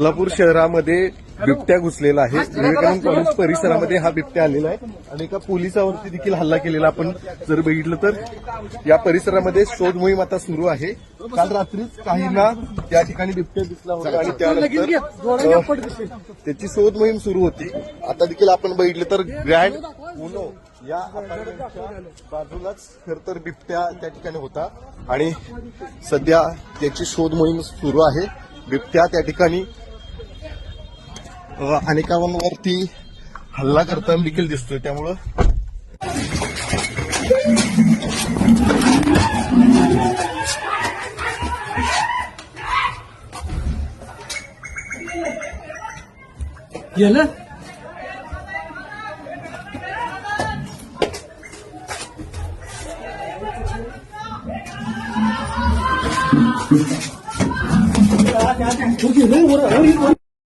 सोलापूर शहरामध्ये बिबट्या घुसलेला आहे. विवेकानंद कॉलेज परिसरामध्ये हा बिबट्या आलेला आहे आणि एका पोलिसावरती देखील हल्ला केलेला आपण जर बघितलं तर या परिसरामध्ये शोध मोहीम आता सुरू आहे. काल रात्रीच काहींना त्या ठिकाणी बिबट्या दिसला होता आणि त्यानंतर त्याची शोध मोहीम सुरू होती. आता देखील आपण बघितलं तर ग्रँड उनो या अपार्टमेंटच्या बाजूलाच खरं तर बिबट्या त्या ठिकाणी होता आणि सध्या त्याची शोध मोहीम सुरू आहे. बिबट्या त्या ठिकाणी अनेकांवरती हल्ला करताना देखील दिसतोय. त्यामुळं गेलं